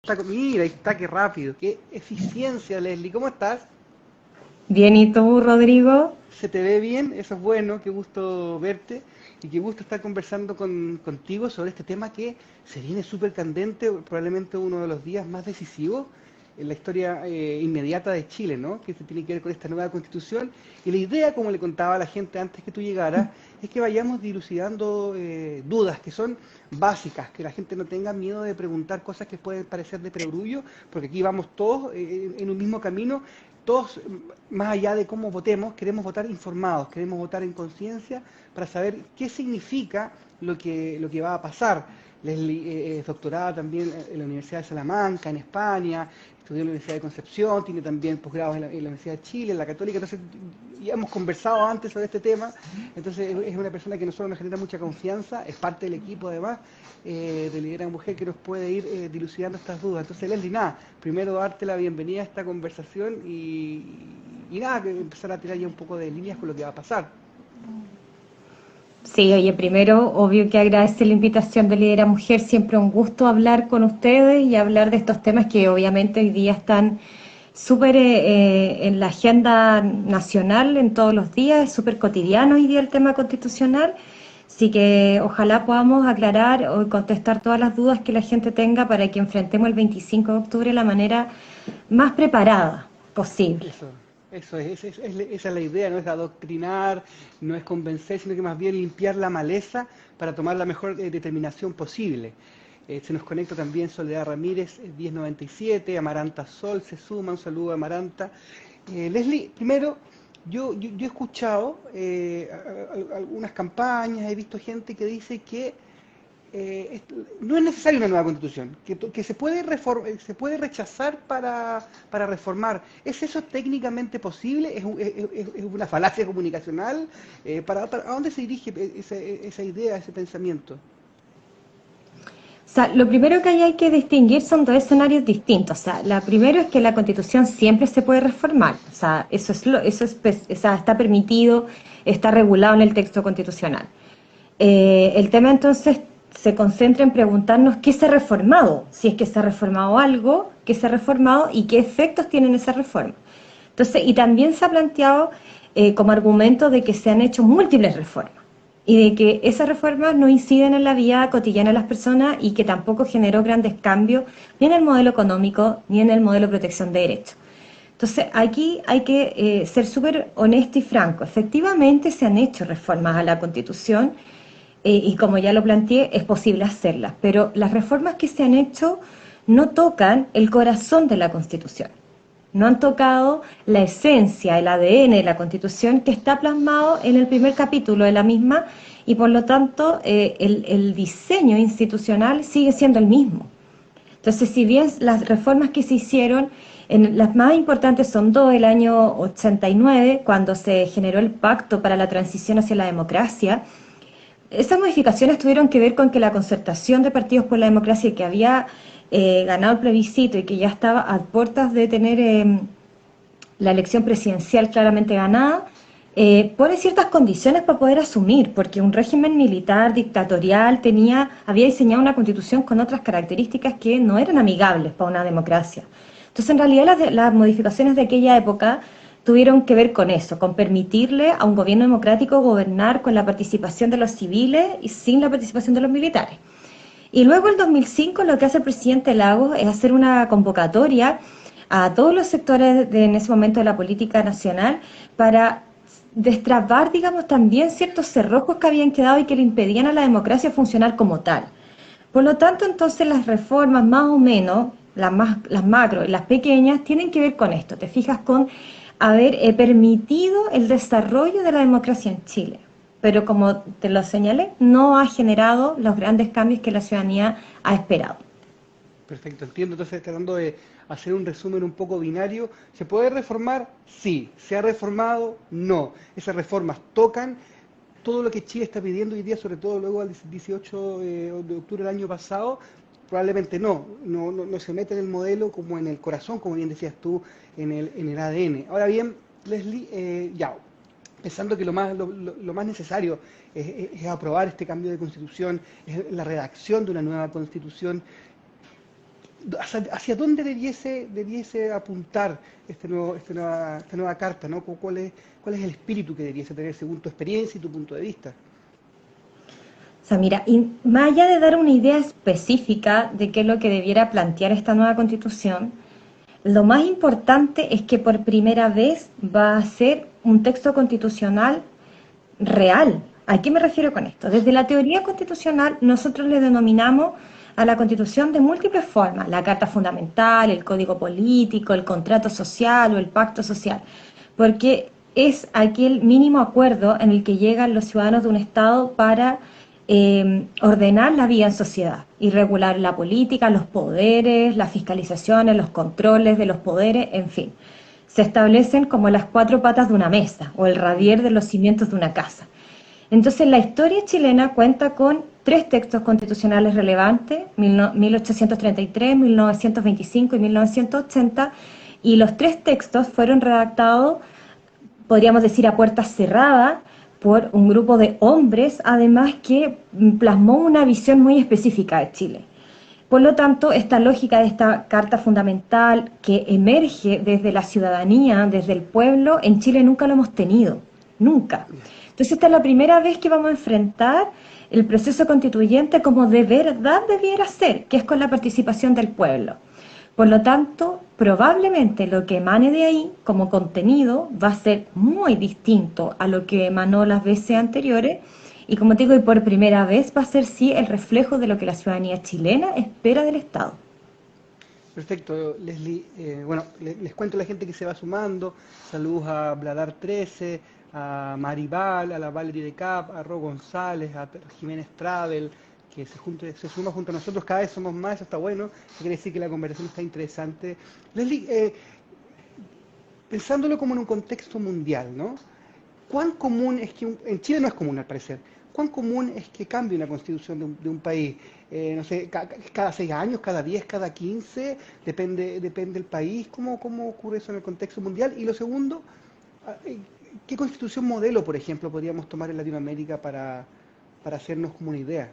Mira, ahí está, qué rápido, qué eficiencia, Leslie. ¿Cómo estás? Bien, ¿y tú, Rodrigo? ¿Se te ve bien? Eso es bueno, qué gusto verte y qué gusto estar conversando contigo sobre este tema que se viene súper candente, probablemente uno de los días más decisivos en la historia inmediata de Chile, ¿no? Que se tiene que ver con esta nueva constitución. Y la idea, como le contaba a la gente antes que tú llegaras, es que vayamos dilucidando dudas que son básicas, que la gente no tenga miedo de preguntar cosas que pueden parecer de perogrullo, porque aquí vamos todos en un mismo camino, todos, más allá de cómo votemos, queremos votar informados, queremos votar en conciencia para saber qué significa lo que va a pasar. Leslie es doctorada también en la Universidad de Salamanca, en España, estudió en la Universidad de Concepción, tiene también posgrados en la Universidad de Chile, en la Católica, entonces ya hemos conversado antes sobre este tema, entonces es una persona que nosotros nos genera mucha confianza, es parte del equipo además de Lidera Mujer que nos puede ir dilucidando estas dudas. Entonces, Leslie, nada, primero darte la bienvenida a esta conversación y nada, que empezar a tirar ya un poco de líneas con lo que va a pasar. Sí, oye, primero, obvio que agradece la invitación de Lidera Mujer, siempre un gusto hablar con ustedes y hablar de estos temas que obviamente hoy día están súper en la agenda nacional en todos los días, es súper cotidiano hoy día el tema constitucional, así que ojalá podamos aclarar o contestar todas las dudas que la gente tenga para que enfrentemos el 25 de octubre de la manera más preparada posible. Eso esa es la idea, no es adoctrinar, no es convencer, sino que más bien limpiar la maleza para tomar la mejor determinación posible. Se nos conecta también Soledad Ramírez, 1097, Amaranta Sol se suma, un saludo a Amaranta. Leslie, primero, yo he escuchado algunas campañas, he visto gente que dice que no es necesaria una nueva constitución, que se puede rechazar para reformar. ¿Es eso técnicamente posible? ¿Es una falacia comunicacional? ¿A dónde se dirige esa idea, ese pensamiento? O sea, lo primero que hay que distinguir son dos escenarios distintos. O sea, la primero es que la Constitución siempre se puede reformar. O sea, o sea, está permitido, está regulado en el texto constitucional. El tema entonces se concentra en preguntarnos qué se ha reformado, si es que se ha reformado algo, qué se ha reformado y qué efectos tienen esa reforma. Entonces, y también se ha planteado como argumento de que se han hecho múltiples reformas y de que esas reformas no inciden en la vida cotidiana de las personas y que tampoco generó grandes cambios ni en el modelo económico ni en el modelo de protección de derechos. Entonces, aquí hay que ser súper honesto y franco. Efectivamente, se han hecho reformas a la Constitución y como ya lo planteé, es posible hacerlas, pero las reformas que se han hecho no tocan el corazón de la Constitución, no han tocado la esencia, el ADN de la Constitución que está plasmado en el primer capítulo de la misma y por lo tanto el diseño institucional sigue siendo el mismo. Entonces, si bien las reformas que se hicieron, las más importantes son dos, el año 89, cuando se generó el Pacto para la Transición hacia la Democracia. Esas modificaciones tuvieron que ver con que la concertación de partidos por la democracia que había ganado el plebiscito y que ya estaba a puertas de tener la elección presidencial claramente ganada, pone ciertas condiciones para poder asumir, porque un régimen militar dictatorial había diseñado una constitución con otras características que no eran amigables para una democracia. Entonces, en realidad, las modificaciones de aquella época tuvieron que ver con eso, con permitirle a un gobierno democrático gobernar con la participación de los civiles y sin la participación de los militares. Y luego en 2005 lo que hace el presidente Lagos es hacer una convocatoria a todos los sectores en ese momento de la política nacional para destrabar, digamos, también ciertos cerrojos que habían quedado y que le impedían a la democracia funcionar como tal. Por lo tanto, entonces las reformas más o menos, las macro y las pequeñas, tienen que ver con esto. Te fijas con haber permitido el desarrollo de la democracia en Chile. Pero como te lo señalé, no ha generado los grandes cambios que la ciudadanía ha esperado. Perfecto, entiendo. Entonces, tratando de hacer un resumen un poco binario, ¿se puede reformar? Sí. ¿Se ha reformado? No. Esas reformas tocan todo lo que Chile está pidiendo hoy día, sobre todo luego al 18 de octubre del año pasado, probablemente no se mete en el modelo como en el corazón, como bien decías tú, en el ADN. Ahora bien, Leslie, ya, pensando que lo más necesario es aprobar este cambio de constitución, es la redacción de una nueva constitución, hacia dónde debiese apuntar esta nueva carta, ¿no? ¿Cuál es el espíritu que debiese tener según tu experiencia y tu punto de vista? O sea, mira, y más allá de dar una idea específica de qué es lo que debiera plantear esta nueva constitución, lo más importante es que por primera vez va a ser un texto constitucional real. ¿A qué me refiero con esto? Desde la teoría constitucional nosotros le denominamos a la constitución de múltiples formas: la carta fundamental, el código político, el contrato social o el pacto social, porque es aquel mínimo acuerdo en el que llegan los ciudadanos de un Estado para ordenar la vida en sociedad y regular la política, los poderes, las fiscalizaciones, los controles de los poderes, en fin. Se establecen como las cuatro patas de una mesa o el radier de los cimientos de una casa. Entonces, la historia chilena cuenta con tres textos constitucionales relevantes: 1833, 1925 y 1980, y los tres textos fueron redactados, podríamos decir, a puertas cerradas, por un grupo de hombres, además, que plasmó una visión muy específica de Chile. Por lo tanto, esta lógica de esta carta fundamental que emerge desde la ciudadanía, desde el pueblo, en Chile nunca lo hemos tenido, nunca. Entonces, esta es la primera vez que vamos a enfrentar el proceso constituyente como de verdad debiera ser, que es con la participación del pueblo. Por lo tanto, probablemente lo que emane de ahí como contenido va a ser muy distinto a lo que emanó las veces anteriores, y como te digo, y por primera vez va a ser sí el reflejo de lo que la ciudadanía chilena espera del Estado. Perfecto, Leslie. Bueno, les cuento a la gente que se va sumando. Saludos a Bladar 13, a Maribal, a la Valerie de Cap, a Ro González, a Jiménez Travel, que se suma junto a nosotros. Cada vez somos más, eso está bueno. Eso quiere decir que la conversación está interesante. Leslie, pensándolo como en un contexto mundial, ¿no? ¿Cuán común es que, en Chile no es común al parecer, cuán común es que cambie una constitución de un país? No sé, cada 6 años, cada 10, cada 15, depende del país. ¿Cómo ocurre eso en el contexto mundial? Y lo segundo, ¿qué constitución modelo, por ejemplo, podríamos tomar en Latinoamérica para hacernos como una idea?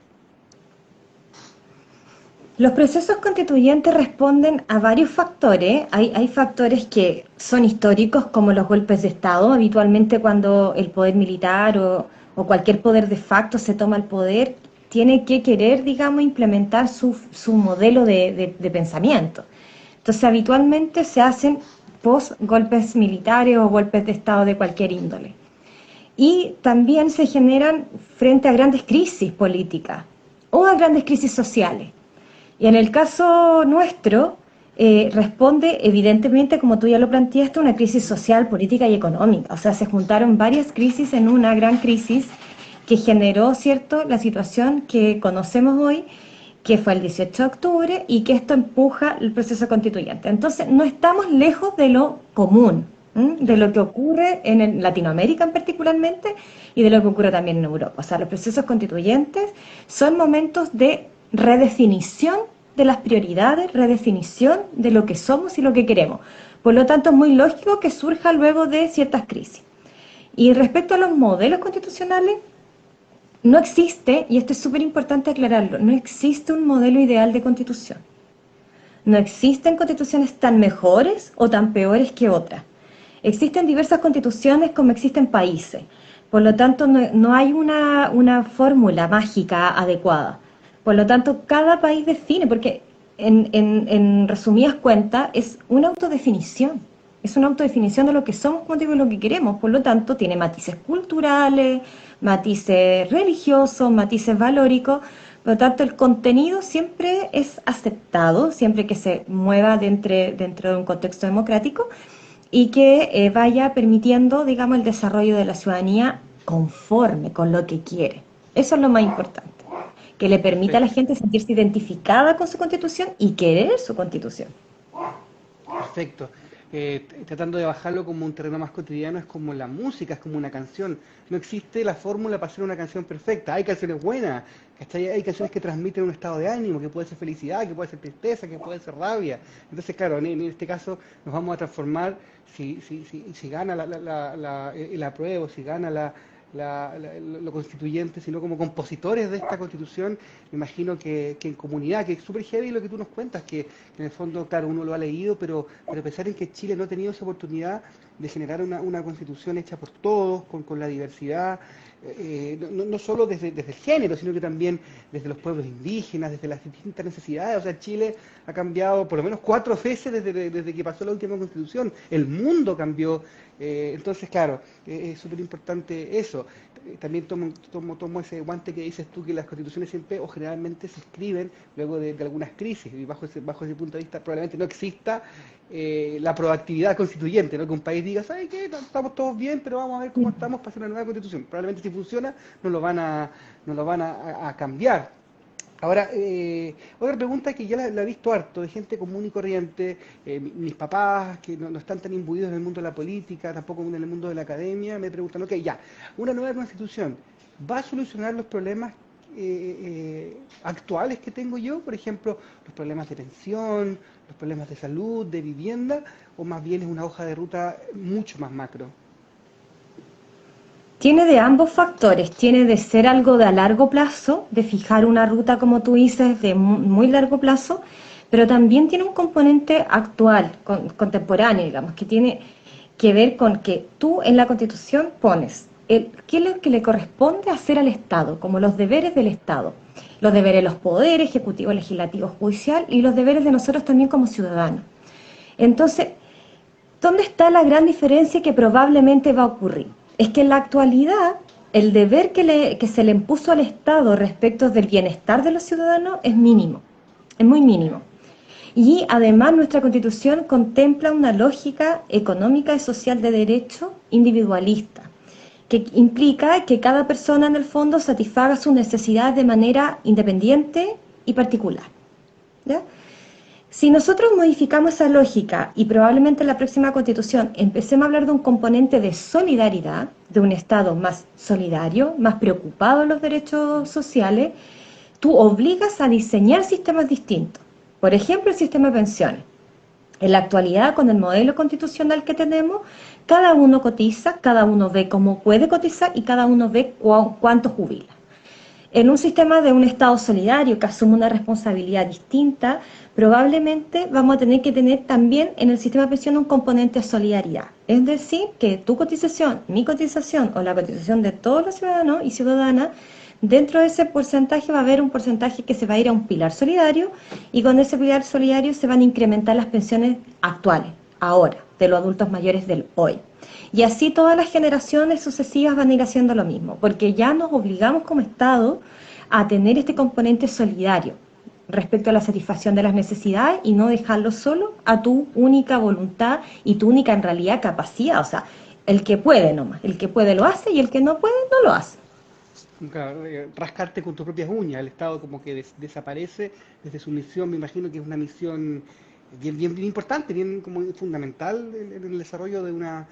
Los procesos constituyentes responden a varios factores. Hay factores que son históricos, como los golpes de Estado. Habitualmente, cuando el poder militar o cualquier poder de facto se toma el poder, tiene que querer, digamos, implementar su modelo de pensamiento. Entonces, habitualmente se hacen post golpes militares o golpes de Estado de cualquier índole. Y también se generan frente a grandes crisis políticas o a grandes crisis sociales. Y en el caso nuestro, responde evidentemente, como tú ya lo planteaste, a una crisis social, política y económica. O sea, se juntaron varias crisis en una gran crisis que generó, ¿cierto?, la situación que conocemos hoy, que fue el 18 de octubre, y que esto empuja el proceso constituyente. Entonces, no estamos lejos de lo común, de lo que ocurre en Latinoamérica particularmente, y de lo que ocurre también en Europa. O sea, los procesos constituyentes son momentos de redefinición de las prioridades, redefinición de lo que somos y lo que queremos. Por lo tanto, es muy lógico que surja luego de ciertas crisis. Y respecto a los modelos constitucionales, no existe, y esto es súper importante aclararlo, no existe un modelo ideal de constitución. No existen constituciones tan mejores o tan peores que otras. Existen diversas constituciones como existen países. Por lo tanto, no hay una fórmula mágica adecuada. Por lo tanto, cada país define, porque en resumidas cuentas es una autodefinición. Es una autodefinición de lo que somos, como digo, y lo que queremos. Por lo tanto, tiene matices culturales, matices religiosos, matices valóricos. Por lo tanto, el contenido siempre es aceptado, siempre que se mueva dentro de un contexto democrático y que vaya permitiendo, digamos, el desarrollo de la ciudadanía conforme con lo que quiere. Eso es lo más importante, que le permita a la Perfecto. gente sentirse identificada con su constitución y querer su constitución. Perfecto. Tratando de bajarlo como un terreno más cotidiano, es como la música, es como una canción. No existe la fórmula para hacer una canción perfecta. Hay canciones buenas, ¿cachai? Hay canciones que transmiten un estado de ánimo, que puede ser felicidad, que puede ser tristeza, que puede ser rabia. Entonces, claro, en este caso nos vamos a transformar si gana el apruebo, si gana lo constituyente, sino como compositores de esta constitución. Me imagino que en comunidad, que es súper heavy lo que tú nos cuentas, que en el fondo, claro, uno lo ha leído, pero pensar en que Chile no ha tenido esa oportunidad de generar una constitución hecha por todos, con la diversidad, no solo desde el género, sino que también desde los pueblos indígenas, desde las distintas necesidades. O sea, Chile ha cambiado por lo menos 4 veces desde que pasó la última constitución. El mundo cambió. Entonces, claro, es súper importante eso. También tomo ese guante que dices tú, que las constituciones siempre o generalmente se escriben luego de algunas crisis, y bajo ese punto de vista probablemente no exista la proactividad constituyente, ¿no? Que un país diga, ¿sabes qué? Estamos todos bien, pero vamos a ver cómo estamos para hacer una nueva constitución. Probablemente si funciona no lo van a cambiar. Ahora, otra pregunta que ya la he visto harto, de gente común y corriente, mis papás que no están tan imbuidos en el mundo de la política, tampoco en el mundo de la academia, me preguntan, ok, ya, una nueva constitución, ¿va a solucionar los problemas actuales que tengo yo? Por ejemplo, los problemas de pensión, los problemas de salud, de vivienda, o más bien es una hoja de ruta mucho más macro. Tiene de ambos factores, tiene de ser algo de a largo plazo, de fijar una ruta, como tú dices, de muy largo plazo, pero también tiene un componente actual, contemporáneo, digamos, que tiene que ver con que tú en la Constitución pones qué es lo que le corresponde hacer al Estado, como los deberes del Estado, los deberes de los poderes, ejecutivo, legislativo, judicial, y los deberes de nosotros también como ciudadanos. Entonces, ¿dónde está la gran diferencia que probablemente va a ocurrir? Es que en la actualidad el deber que se le impuso al Estado respecto del bienestar de los ciudadanos es mínimo, es muy mínimo. Y además nuestra Constitución contempla una lógica económica y social de derecho individualista, que implica que cada persona en el fondo satisfaga sus necesidades de manera independiente y particular, ¿ya? Si nosotros modificamos esa lógica y probablemente en la próxima Constitución empecemos a hablar de un componente de solidaridad, de un Estado más solidario, más preocupado en los derechos sociales, tú obligas a diseñar sistemas distintos. Por ejemplo, el sistema de pensiones. En la actualidad, con el modelo constitucional que tenemos, cada uno cotiza, cada uno ve cómo puede cotizar y cada uno ve cuánto jubila. En un sistema de un Estado solidario que asume una responsabilidad distinta, probablemente vamos a tener que tener también en el sistema de pensión un componente de solidaridad. Es decir, que tu cotización, mi cotización o la cotización de todos los ciudadanos y ciudadanas, dentro de ese porcentaje va a haber un porcentaje que se va a ir a un pilar solidario, y con ese pilar solidario se van a incrementar las pensiones actuales, ahora, de los adultos mayores del hoy. Y así todas las generaciones sucesivas van a ir haciendo lo mismo, porque ya nos obligamos como Estado a tener este componente solidario respecto a la satisfacción de las necesidades y no dejarlo solo a tu única voluntad y tu única en realidad capacidad. O sea, el que puede nomás, el que puede lo hace y el que no puede no lo hace. Claro, rascarte con tus propias uñas. El Estado como que desaparece desde su misión. Me imagino que es una misión bien importante, bien como fundamental en el desarrollo de una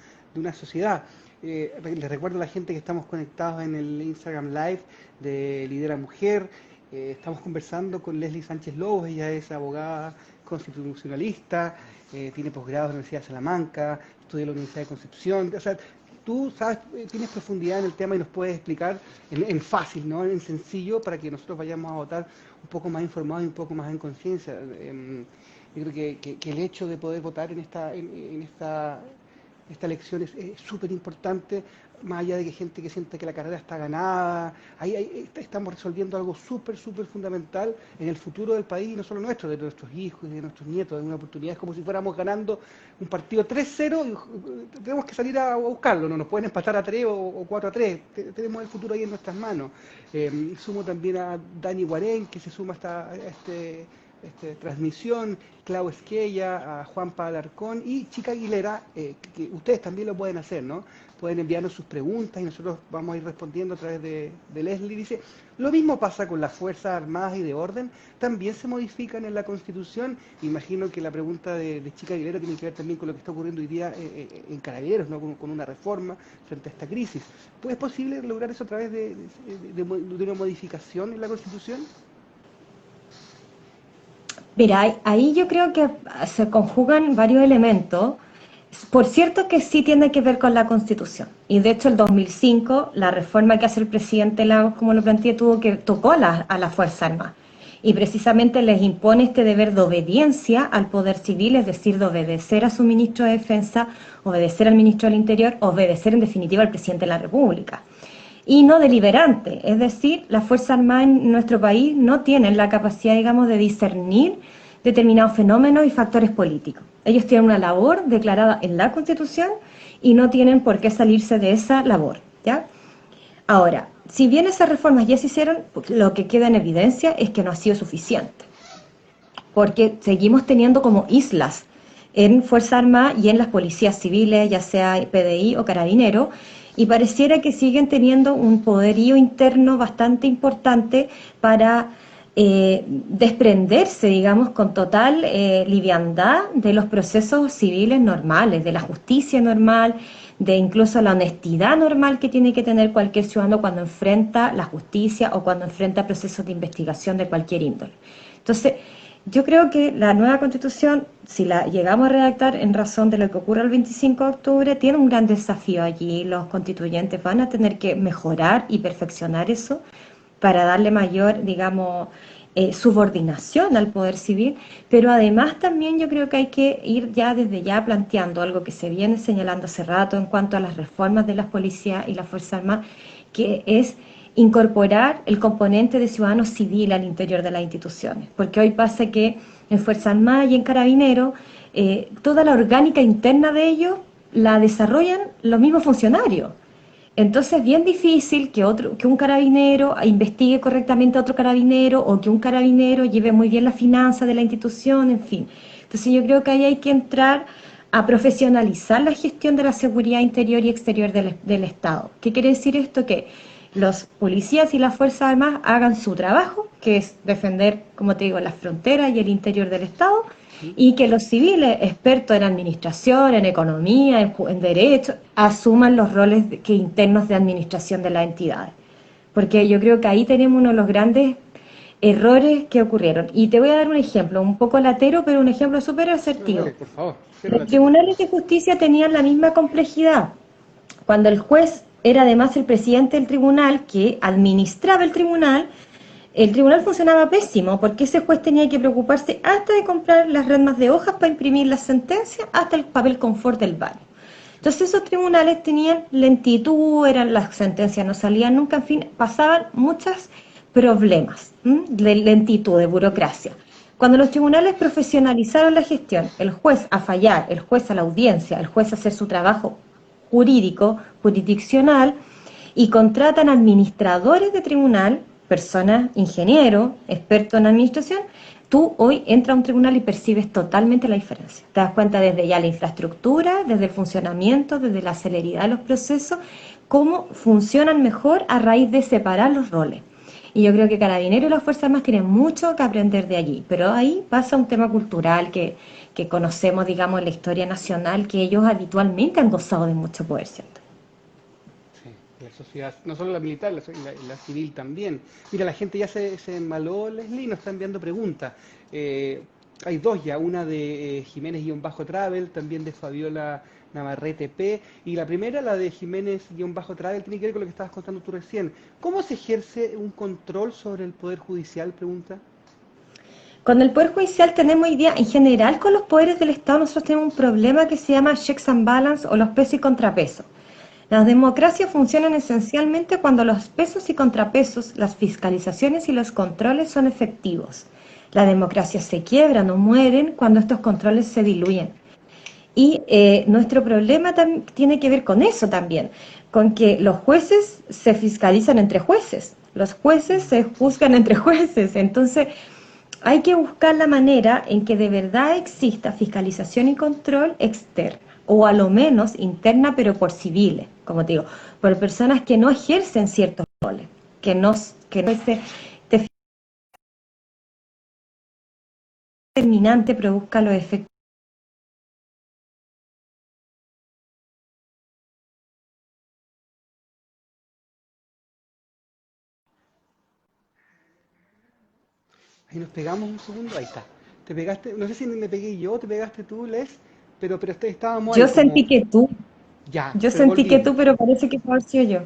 sociedad. Les recuerdo a la gente que estamos conectados en el Instagram Live de Lidera Mujer. Estamos conversando con Leslie Sánchez Lobos. Ella es abogada constitucionalista, tiene posgrado en la Universidad de Salamanca, estudia en la Universidad de Concepción. O sea, tú sabes, tienes profundidad en el tema y nos puedes explicar en fácil, ¿no? En sencillo, para que nosotros vayamos a votar un poco más informados y un poco más en conciencia. Yo creo que el hecho de poder votar esta elección es súper importante, más allá de que gente que sienta que la carrera está ganada. Estamos resolviendo algo súper fundamental en el futuro del país, y no solo nuestro, de nuestros hijos y de nuestros nietos. Es una oportunidad, es como si fuéramos ganando un partido 3-0 y tenemos que salir a buscarlo. No nos pueden empatar a 3 o 4-3. Tenemos el futuro ahí en nuestras manos. Sumo también a Dani Guarén, que se suma a esta transmisión, Clau Esquella, a Juanpa Alarcón y Chica Aguilera, que ustedes también lo pueden hacer, ¿no? Pueden enviarnos sus preguntas y nosotros vamos a ir respondiendo a través de Leslie. Dice, lo mismo pasa con las Fuerzas Armadas y de Orden, también se modifican en la Constitución. Imagino que la pregunta de Chica Aguilera tiene que ver también con lo que está ocurriendo hoy día en Carabineros, ¿no? Con una reforma frente a esta crisis. ¿Es posible lograr eso a través de una modificación en la Constitución? Mira, ahí yo creo que se conjugan varios elementos. Por cierto que sí tiene que ver con la Constitución. Y de hecho el 2005, la reforma que hace el presidente Lagos, como lo planteé, tocó a la Fuerza Armada. Y precisamente les impone este deber de obediencia al poder civil, es decir, de obedecer a su ministro de Defensa, obedecer al ministro del Interior, obedecer en definitiva al presidente de la República. Y no deliberante, es decir, las Fuerzas Armadas en nuestro país no tienen la capacidad, digamos, de discernir determinados fenómenos y factores políticos. Ellos tienen una labor declarada en la Constitución y no tienen por qué salirse de esa labor, ¿ya? Ahora, si bien esas reformas ya se hicieron, lo que queda en evidencia es que no ha sido suficiente, porque seguimos teniendo como islas en Fuerza Armada y en las policías civiles, ya sea PDI o Carabinero, y pareciera que siguen teniendo un poderío interno bastante importante para desprenderse, digamos, con total liviandad de los procesos civiles normales, de la justicia normal, de incluso la honestidad normal que tiene que tener cualquier ciudadano cuando enfrenta la justicia o cuando enfrenta procesos de investigación de cualquier índole. Entonces, yo creo que la nueva constitución, si la llegamos a redactar en razón de lo que ocurre el 25 de octubre, tiene un gran desafío allí. Los constituyentes van a tener que mejorar y perfeccionar eso para darle mayor, digamos, subordinación al poder civil, pero además también yo creo que hay que ir ya desde ya planteando algo que se viene señalando hace rato en cuanto a las reformas de las policías y las Fuerzas Armadas, que es incorporar el componente de ciudadano civil al interior de las instituciones, porque hoy pasa que en Fuerza Armada y en Carabineros toda la orgánica interna de ellos la desarrollan los mismos funcionarios. Entonces es bien difícil que un carabinero investigue correctamente a otro carabinero o que un carabinero lleve muy bien la finanza de la institución, en fin. Entonces yo creo que ahí hay que entrar a profesionalizar la gestión de la seguridad interior y exterior del Estado. ¿Qué quiere decir esto? Que los policías y las Fuerzas Armadas hagan su trabajo, que es defender, como te digo, las fronteras y el interior del Estado, y que los civiles, expertos en administración, en economía, en derecho, asuman los roles internos de administración de las entidades. Porque yo creo que ahí tenemos uno de los grandes errores que ocurrieron. Y te voy a dar un ejemplo, un poco latero, pero un ejemplo súper No, asertivo. dale, por favor, cero Los latero. tribunales de justicia tenían la misma complejidad. Cuando el juez era además el presidente del tribunal que administraba el tribunal funcionaba pésimo porque ese juez tenía que preocuparse hasta de comprar las redmas de hojas para imprimir las sentencias, hasta el papel confort del baño. Entonces esos tribunales tenían lentitud, las sentencias no salían nunca, en fin, pasaban muchos problemas de lentitud, de burocracia. Cuando los tribunales profesionalizaron la gestión, el juez a fallar, el juez a la audiencia, el juez a hacer su trabajo jurídico, jurisdiccional, y contratan administradores de tribunal, personas, ingenieros, expertos en administración, tú hoy entras a un tribunal y percibes totalmente la diferencia. Te das cuenta desde ya la infraestructura, desde el funcionamiento, desde la celeridad de los procesos, cómo funcionan mejor a raíz de separar los roles. Y yo creo que Carabineros y las Fuerzas Armadas tienen mucho que aprender de allí, pero ahí pasa un tema cultural que conocemos, digamos, en la historia nacional, que ellos habitualmente han gozado de mucho poder, ¿cierto? Sí, la sociedad, no solo la militar, la civil también. Mira, la gente ya se embaló, Leslie, y nos está enviando preguntas. Eh, Hay dos ya, una de Jiménez-Travel, también de Fabiola Navarrete P. Y la primera, la de Jiménez-Travel, tiene que ver con lo que estabas contando tú recién. ¿Cómo se ejerce un control sobre el Poder Judicial? Pregunta. Con el Poder Judicial tenemos idea, en general con los poderes del Estado nosotros tenemos un problema que se llama checks and balance o los pesos y contrapesos. Las democracias funcionan esencialmente cuando los pesos y contrapesos, las fiscalizaciones y los controles son efectivos. Las democracias se quiebran o mueren cuando estos controles se diluyen. Y nuestro problema tiene que ver con eso también, con que los jueces se fiscalizan entre jueces, los jueces se juzgan entre jueces. Entonces, hay que buscar la manera en que de verdad exista fiscalización y control externa, o a lo menos interna, pero por civiles, como te digo, por personas que no ejercen ciertos roles, que no ese determinante produzca los efectos. Ahí nos pegamos un segundo, ahí está. Te pegaste, no sé si me pegué yo, te pegaste tú, Les. pero estábamos ahí Yo sentí como, que tú, ya, yo pero sentí que volvimos. tú, pero parece que puede haber sido yo.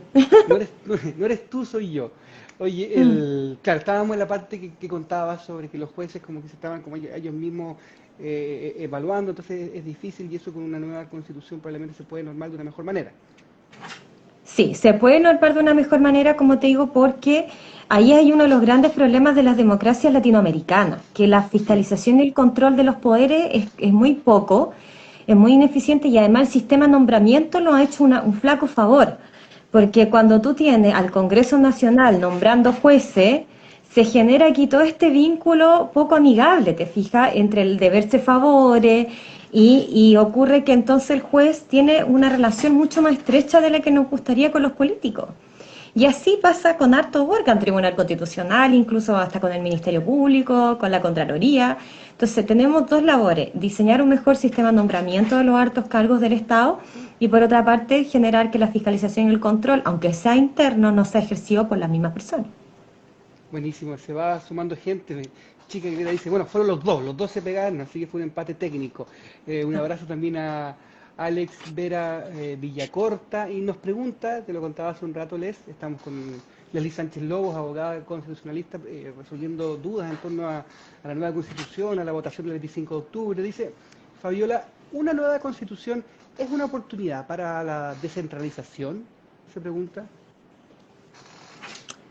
No eres, no eres tú, soy yo. Oye, Mm. claro, estábamos en la parte que contabas sobre que los jueces como que se estaban como ellos mismos evaluando, entonces es difícil y eso con una nueva constitución probablemente se puede normar de una mejor manera. Sí, se puede normar de una mejor manera, como te digo, porque ahí hay uno de los grandes problemas de las democracias latinoamericanas, que la Mm, fiscalización y el control de los poderes es muy poco, es muy ineficiente y además el sistema de nombramiento lo ha hecho un flaco favor, porque cuando tú tienes al Congreso Nacional nombrando jueces, se genera aquí todo este vínculo poco amigable, te fijas, entre el deberse favores y ocurre que entonces el juez tiene una relación mucho más estrecha de la que nos gustaría con los políticos. Y así pasa con harto órgano, Tribunal Constitucional, incluso hasta con el Ministerio Público, con la Contraloría. Entonces tenemos dos labores, diseñar un mejor sistema de nombramiento de los altos cargos del Estado y por otra parte generar que la fiscalización y el control, aunque sea interno, no sea ejercido por las mismas personas. buenísimo, se va sumando gente. Chica que dice, bueno, fueron los dos se pegaron, así que fue un empate técnico. Un abrazo también a Alex Vera Villacorta y nos pregunta, te lo contaba hace un rato, estamos con Leslie Sánchez Lobos, abogada constitucionalista, resolviendo dudas en torno a la nueva constitución, a la votación del 25 de octubre. Dice, Fabiola, ¿una nueva constitución es una oportunidad para la descentralización? Se pregunta.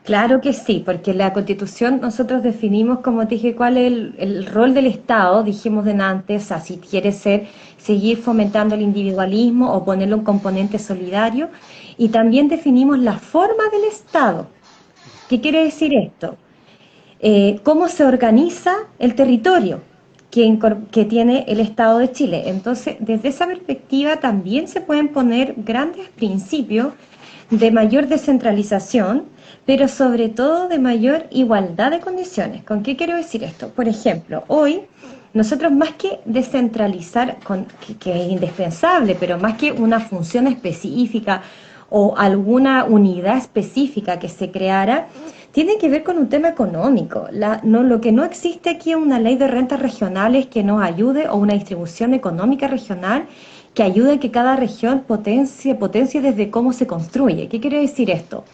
Claro que sí, porque en la Constitución nosotros definimos, como te dije, cuál es el rol del Estado, dijimos de antes, o sea, si quiere ser, seguir fomentando el individualismo o ponerle un componente solidario, y también definimos la forma del Estado. ¿Qué quiere decir esto? Cómo se organiza el territorio que tiene el Estado de Chile. Entonces, desde esa perspectiva también se pueden poner grandes principios de mayor descentralización, pero sobre todo de mayor igualdad de condiciones. ¿Con qué quiero decir esto? Por ejemplo, hoy nosotros más que descentralizar, que es indispensable, pero más que una función específica o alguna unidad específica que se creara, tiene que ver con un tema económico. Lo que no existe aquí es una ley de rentas regionales que nos ayude o una distribución económica regional que ayude a que cada región potencie desde cómo se construye. ¿Qué quiere decir esto?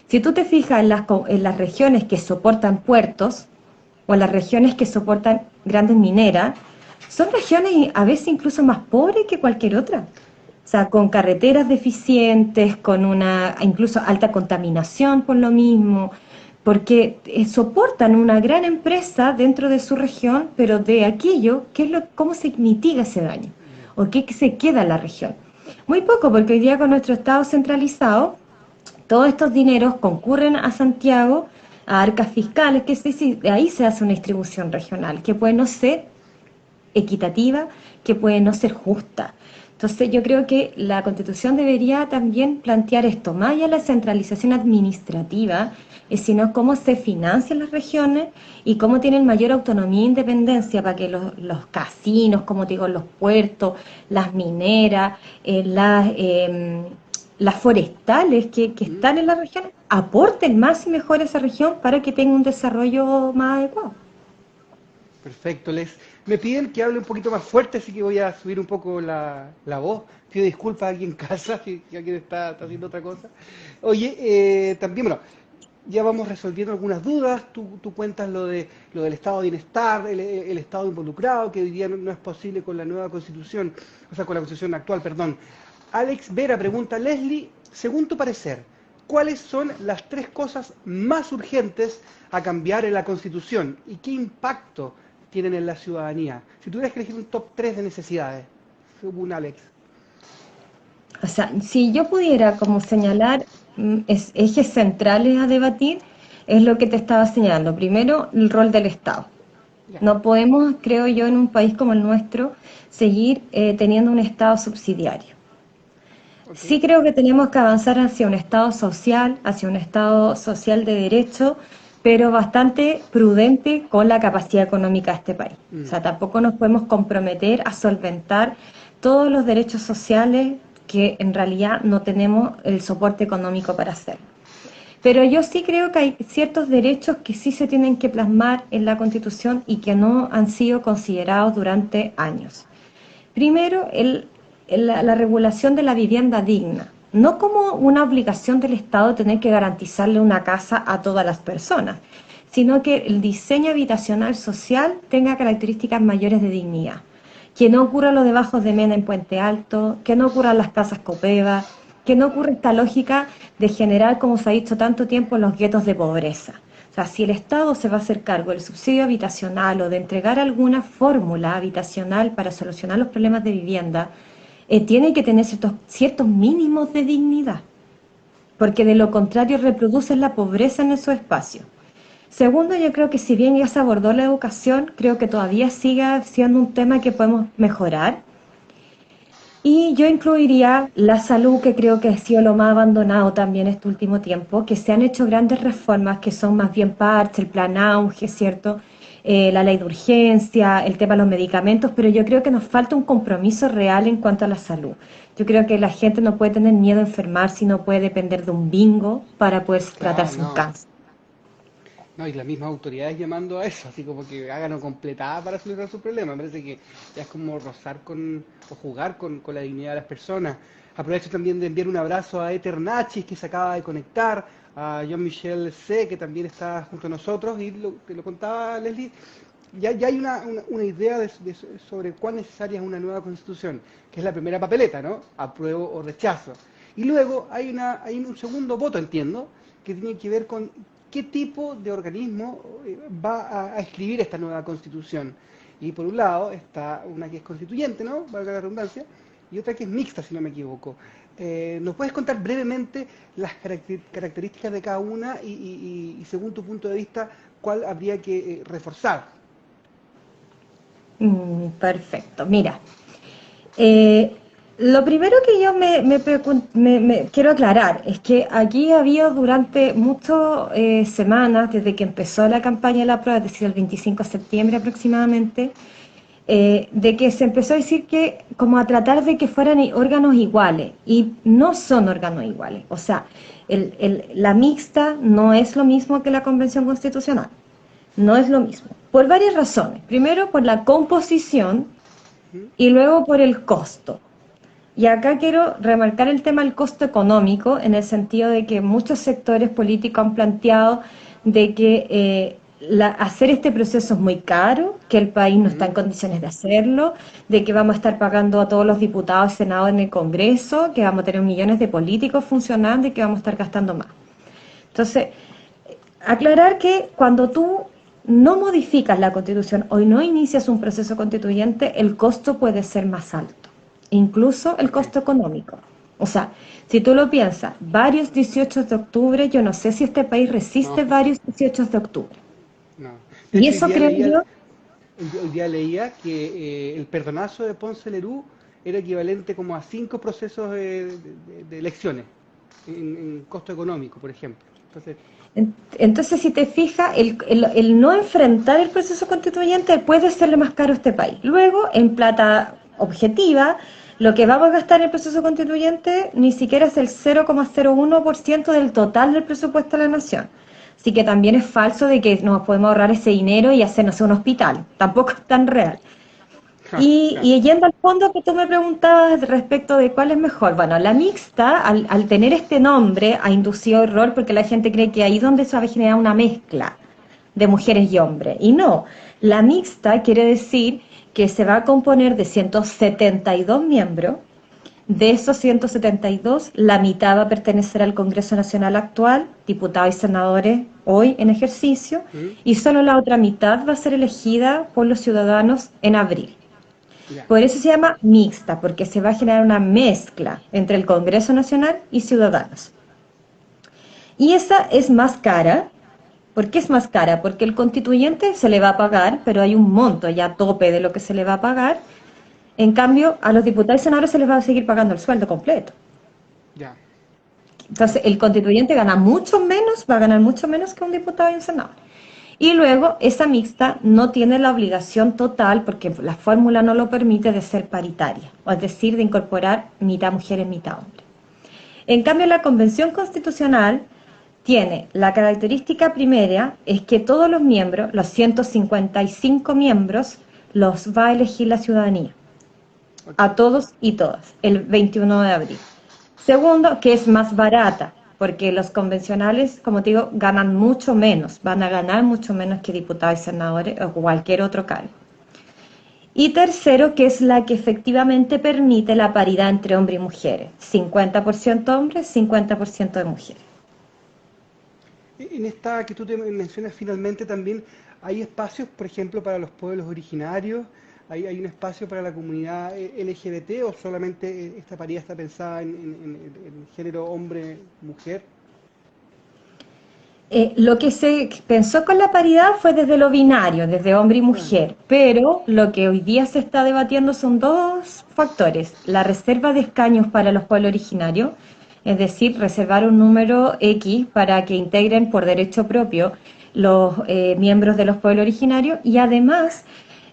Si tú te fijas en las regiones que soportan puertos o en las regiones que soportan grandes mineras, son regiones a veces incluso más pobres que cualquier otra. O sea, con carreteras deficientes, con una incluso alta contaminación por lo mismo, porque soportan una gran empresa dentro de su región, pero de aquello, ¿cómo se mitiga ese daño? ¿O qué se queda en la región? Muy poco, porque hoy día con nuestro Estado centralizado, todos estos dineros concurren a Santiago, a arcas fiscales, que es decir, de ahí se hace una distribución regional, que puede no ser equitativa, que puede no ser justa. Entonces yo creo que la Constitución debería también plantear esto, más allá de la centralización administrativa, sino cómo se financian las regiones y cómo tienen mayor autonomía e independencia para que los casinos, como te digo, los puertos, las mineras, las forestales que ¿Mm? están en la región aporten más y mejor a esa región para que tenga un desarrollo más adecuado. Perfecto, Les. Me piden que hable un poquito más fuerte, así que voy a subir un poco la voz. Pido disculpas aquí en casa, si alguien está haciendo otra cosa. Oye, también, bueno, ya vamos resolviendo algunas dudas. Tú cuentas lo del estado de bienestar, el estado involucrado, que hoy día no es posible con la nueva constitución, o sea, con la constitución actual, perdón. Alex Vera pregunta, Leslie, según tu parecer, ¿cuáles son las tres cosas más urgentes a cambiar en la constitución y qué impacto tienen en la ciudadanía? Si tuvieras que elegir un top 3 de necesidades, según Alex. O sea, si yo pudiera como señalar ejes centrales a debatir, es lo que te estaba señalando. Primero, el rol del Estado. Ya, No podemos, creo yo, en un país como el nuestro, seguir teniendo un Estado subsidiario. ok. Sí creo que tenemos que avanzar hacia un Estado social de derecho, pero bastante prudente con la capacidad económica de este país. O Mm, sea, tampoco nos podemos comprometer a solventar todos los derechos sociales que en realidad no tenemos el soporte económico para hacerlo. Pero yo sí creo que hay ciertos derechos que sí se tienen que plasmar en la Constitución y que no han sido considerados durante años. Primero, la regulación de la vivienda digna, no como una obligación del Estado tener que garantizarle una casa a todas las personas, sino que el diseño habitacional social tenga características mayores de dignidad. Que no ocurra lo de Bajos de Mena en Puente Alto, que no ocurran las casas Copeva, que no ocurra esta lógica de generar, como se ha dicho tanto tiempo, los guetos de pobreza. O sea, si el Estado se va a hacer cargo del subsidio habitacional o de entregar alguna fórmula habitacional para solucionar los problemas de vivienda, tiene que tener ciertos mínimos de dignidad, porque de lo contrario reproducen la pobreza en esos espacios. Segundo, yo creo que si bien ya se abordó la educación, creo que todavía sigue siendo un tema que podemos mejorar. Y yo incluiría la salud, que creo que ha sido lo más abandonado también este último tiempo, que se han hecho grandes reformas que son más bien parches, el plan auge, ¿cierto? La ley de urgencia, el tema de los medicamentos, pero yo creo que nos falta un compromiso real en cuanto a la salud. Yo creo que la gente no puede tener miedo a enfermarse y no puede depender de un bingo para poder Claro, tratarse un no. cáncer. No, y las mismas autoridades llamando a eso, así como que hagan o completada para solucionar su problema. Me parece que ya es como rozar con, o jugar con la dignidad de las personas. Aprovecho también de enviar un abrazo a Ether Nachis, que se acaba de conectar, a Jean-Michel C., que también está junto a nosotros, y te lo contaba Leslie, ya hay una idea sobre cuán necesaria es una nueva constitución, que es la primera papeleta, ¿no? Apruebo o rechazo. Y luego hay un segundo voto, entiendo, que tiene que ver con qué tipo de organismo va a escribir esta nueva constitución. Y por un lado está una que es constituyente, ¿no? Valga la redundancia, y otra que es mixta, si no me equivoco. ¿Nos puedes contar brevemente las características de cada una y según tu punto de vista, cuál habría que reforzar? Perfecto. Mira, eh, lo primero que yo me quiero aclarar es que aquí ha habido durante muchas semanas, desde que empezó la campaña de la prueba, es decir, el 25 de septiembre aproximadamente, de que se empezó a decir que como a tratar de que fueran órganos iguales, y no son órganos iguales. O sea, la mixta no es lo mismo que la Convención Constitucional. No es lo mismo, por varias razones. Primero, por la composición ¿Mm? y luego por el costo. Y acá quiero remarcar el tema del costo económico, en el sentido de que muchos sectores políticos han planteado de que hacer este proceso es muy caro, que el país no está ¿Mm? en condiciones de hacerlo, de que vamos a estar pagando a todos los diputados y senadores en el Congreso, que vamos a tener millones de políticos funcionando y que vamos a estar gastando más. Entonces, aclarar que cuando tú no modificas la Constitución o no inicias un proceso constituyente, el costo puede ser más alto, incluso el Ok, costo económico. O sea, si tú lo piensas, varios 18 de octubre, yo no sé si este país resiste no, varios 18 de octubre. no. De Y hecho, eso creo yo. hoy día leía que el perdonazo de Ponce Lerú era equivalente como a 5 procesos de elecciones en costo económico, por ejemplo. Entonces, Entonces, si te fijas, el no enfrentar el proceso constituyente puede serle más caro a este país. Luego, en plata objetiva, lo que vamos a gastar en el proceso constituyente ni siquiera es el 0,01% del total del presupuesto de la nación. Así que también es falso de que nos podemos ahorrar ese dinero y hacernos un hospital. Tampoco es tan real. claro. Y yendo al fondo que tú me preguntabas respecto de cuál es mejor, bueno, la mixta, al tener este nombre, ha inducido error porque la gente cree que ahí es donde se va a generar una mezcla de mujeres y hombres. Y no, la mixta quiere decir que se va a componer de 172 miembros. De esos 172, la mitad va a pertenecer al Congreso Nacional actual, diputados y senadores hoy en ejercicio, ¿Mm? y solo la otra mitad va a ser elegida por los ciudadanos en abril. Ya. Por eso se llama mixta, porque se va a generar una mezcla entre el Congreso Nacional y ciudadanos. Y esa es más cara. ¿Por qué es más cara? Porque el constituyente se le va a pagar, pero hay un monto ya a tope de lo que se le va a pagar. En cambio, a los diputados y senadores se les va a seguir pagando el sueldo completo. Ya, claro. Entonces, el constituyente gana mucho menos, va a ganar mucho menos que un diputado y un senador. Y luego, esa mixta no tiene la obligación total, porque la fórmula no lo permite, de ser paritaria, o es decir, de incorporar mitad mujeres, mitad hombres. En cambio, la Convención Constitucional tiene la característica primera, es que todos los miembros, los 155 miembros, los va a elegir la ciudadanía. Ok. a todos y todas, el 21 de abril. Segundo, que es más barata, porque los convencionales, como te digo, ganan mucho menos, van a ganar mucho menos que diputados y senadores o cualquier otro cargo. Y tercero, que es la que efectivamente permite la paridad entre hombres y mujeres, 50% hombres, 50% de mujeres. En esta que tú te mencionas finalmente también, ¿hay espacios, por ejemplo, para los pueblos originarios? ¿Hay un espacio para la comunidad LGBT o solamente esta paridad está pensada en género hombre-mujer? Lo que se pensó con la paridad fue desde lo binario, desde hombre y Ah, mujer, pero lo que hoy día se está debatiendo son dos factores: la reserva de escaños para los pueblos originarios, es decir, reservar un número X para que integren por derecho propio los miembros de los pueblos originarios, y además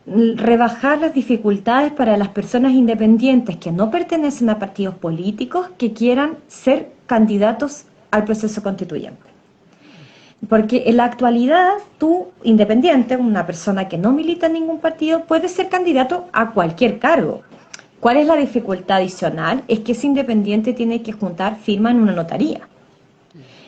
rebajar las dificultades para las personas independientes que no pertenecen a partidos políticos que quieran ser candidatos al proceso constituyente. Porque en la actualidad, tú, independiente, una persona que no milita en ningún partido, puede ser candidato a cualquier cargo. ¿Cuál es la dificultad adicional? Es que ese independiente tiene que juntar firma en una notaría.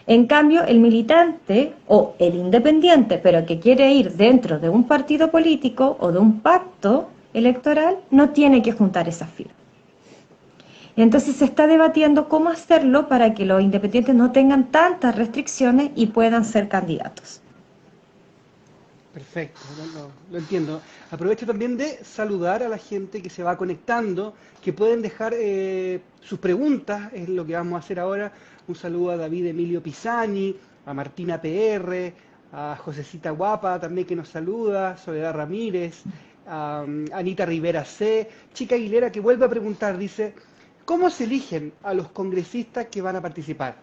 En cambio, el militante o el independiente, pero que quiere ir dentro de un partido político o de un pacto electoral, no tiene que juntar esa firma. Entonces se está debatiendo cómo hacerlo para que los independientes no tengan tantas restricciones y puedan ser candidatos. perfecto, lo entiendo. Aprovecho también de saludar a la gente que se va conectando, que pueden dejar sus preguntas, es lo que vamos a hacer ahora. Un saludo a David Emilio Pisani, a Martina PR, a Josecita Guapa también que nos saluda, Soledad Ramírez, a Anita Rivera C, Chica Aguilera que vuelve a preguntar, dice, ¿cómo se eligen a los congresistas que van a participar?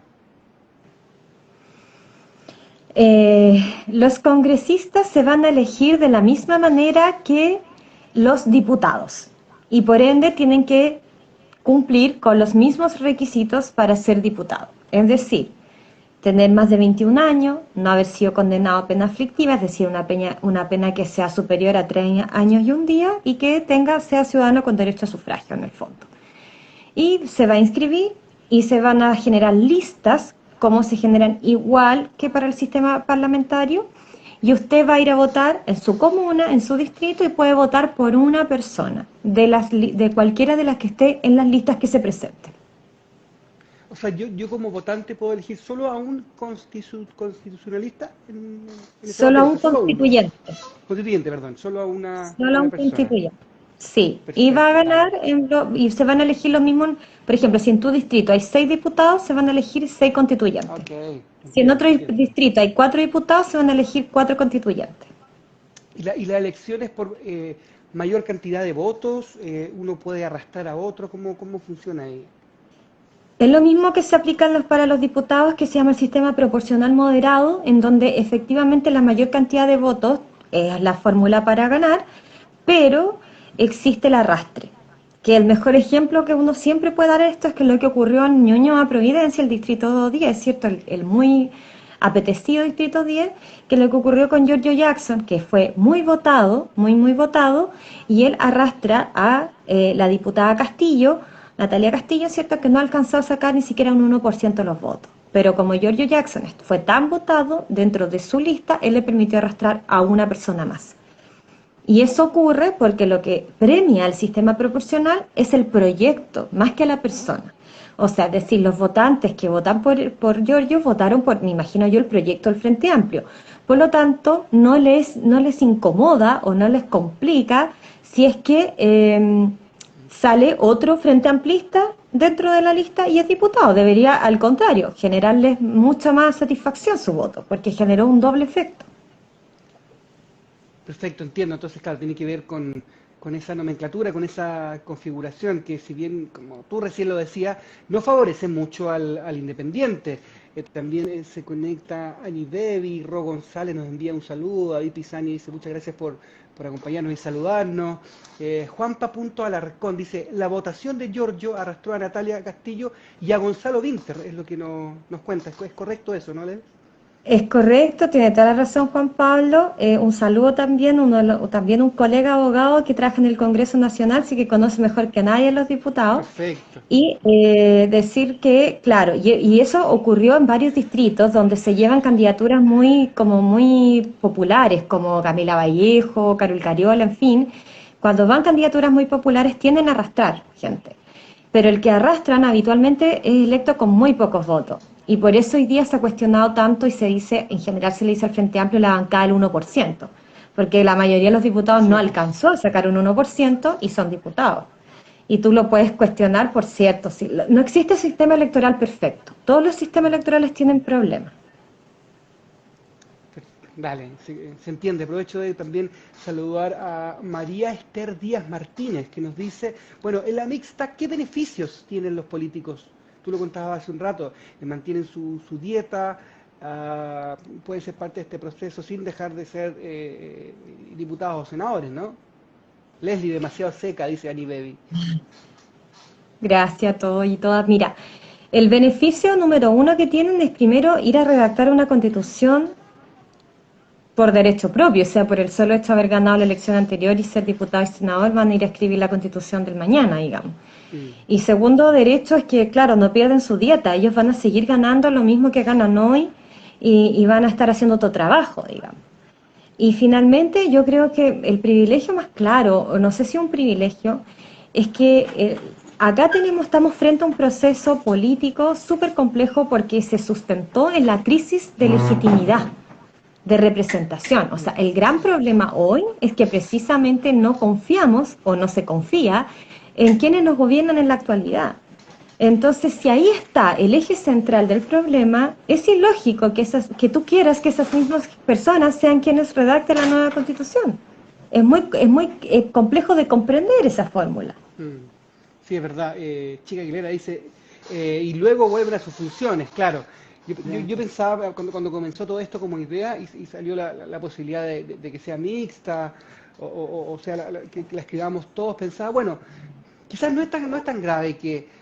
Los congresistas se van a elegir de la misma manera que los diputados y por ende tienen que cumplir con los mismos requisitos para ser diputado. Es decir, tener más de 21 años, no haber sido condenado a pena aflictiva, es decir, una pena que sea superior a 3 años y un día y que sea ciudadano con derecho a sufragio en el fondo. Y se va a inscribir y se van a generar listas, como se generan igual que para el sistema parlamentario, y usted va a ir a votar en su comuna, en su distrito, y puede votar por una persona de cualquiera de las que esté en las listas que se presenten. O sea, yo como votante puedo elegir solo a un constitucionalista en ese Solo a papel, o un sea, solo a uno. constituyente. Constituyente, perdón, solo a Solo una un persona. constituyente. Sí, y va a Perfecto, ganar vale. y se van a elegir los mismos. Por ejemplo, si en tu distrito hay 6 diputados, se van a elegir 6 constituyentes. Ok, Si en entiendo, otro entiendo. distrito hay 4 diputados, se van a elegir 4 constituyentes. Y la elección es por mayor cantidad de votos? ¿Uno puede arrastrar a otro? ¿Cómo funciona ahí? Es lo mismo que se aplica para los diputados, que se llama el sistema proporcional moderado, en donde efectivamente la mayor cantidad de votos es la fórmula para ganar, pero existe el arrastre. Que el mejor ejemplo que uno siempre puede dar a esto es que lo que ocurrió en Ñuñoa, Providencia, el distrito 10, ¿cierto? El muy apetecido distrito 10, que lo que ocurrió con Giorgio Jackson, que fue muy votado, muy votado, y él arrastra a la diputada Castillo, Natalia Castillo, ¿cierto?, que no alcanzó a sacar ni siquiera un 1% de los votos. Pero como Giorgio Jackson fue tan votado, dentro de su lista, él le permitió arrastrar a una persona más. Y eso ocurre porque lo que premia al sistema proporcional es el proyecto, más que a la persona. O sea, es decir, los votantes que votan por Giorgio votaron por, me imagino yo, el proyecto del Frente Amplio. Por lo tanto, no les incomoda o no les complica si es que sale otro Frente Amplista dentro de la lista y es diputado. Debería, al contrario, generarles mucha más satisfacción su voto, porque generó un doble efecto. Perfecto, entiendo. Entonces, claro, tiene que ver con esa nomenclatura, con esa configuración que, si bien, como tú recién lo decías, no favorece mucho al independiente. También se conecta Ani Devi, Ro González nos envía un saludo, David Pisani dice muchas gracias por acompañarnos y saludarnos. Juanpa.alarcón dice, la votación de Giorgio arrastró a Natalia Castillo y a Gonzalo Vinter, es lo que nos cuenta. ¿Es correcto eso, no, Len? Es correcto, tiene toda la razón Juan Pablo. Un saludo también, también un colega abogado que trabaja en el Congreso Nacional, sí que conoce mejor que nadie a los diputados. Perfecto. Y decir que, claro, y eso ocurrió en varios distritos donde se llevan candidaturas como muy populares, como Camila Vallejo, Carol Cariola, en fin. Cuando van candidaturas muy populares tienden a arrastrar gente. Pero el que arrastran habitualmente es electo con muy pocos votos. Y por eso hoy día se ha cuestionado tanto y se dice, en general se le dice al Frente Amplio la bancada del 1%, porque la mayoría de los diputados no alcanzó a sacar un 1% y son diputados. Y tú lo puedes cuestionar, por cierto, no existe sistema electoral perfecto. Todos los sistemas electorales tienen problemas. Dale, se entiende. Aprovecho de también saludar a María Esther Díaz Martínez, que nos dice, bueno, en la mixta, ¿qué beneficios tienen los políticos? Tú lo contabas hace un rato, mantienen su dieta, pueden ser parte de este proceso sin dejar de ser diputados o senadores, ¿no? Leslie, demasiado seca, dice Annie Baby. Gracias a todos y todas. Mira, el beneficio número uno que tienen es primero ir a redactar una constitución por derecho propio, o sea, por el solo hecho de haber ganado la elección anterior y ser diputado y senador, van a ir a escribir la constitución del mañana, digamos. Y segundo derecho es que, claro, no pierden su dieta, ellos van a seguir ganando lo mismo que ganan hoy y van a estar haciendo otro trabajo, digamos. Y finalmente yo creo que el privilegio más claro, o no sé si un privilegio, es que acá estamos frente a un proceso político súper complejo porque se sustentó en la crisis de legitimidad, de representación. O sea, el gran problema hoy es que precisamente no confiamos o no se confía en quienes nos gobiernan en la actualidad. Entonces, si ahí está el eje central del problema, es ilógico que tú quieras que esas mismas personas sean quienes redacten la nueva Constitución. Es muy complejo de comprender esa fórmula. Sí, es verdad. Chica Aguilera dice, y luego vuelven a sus funciones, claro. Yo pensaba, cuando comenzó todo esto como idea y salió la posibilidad de que sea mixta, o sea, que la escribamos todos, pensaba, bueno, quizás no es tan grave que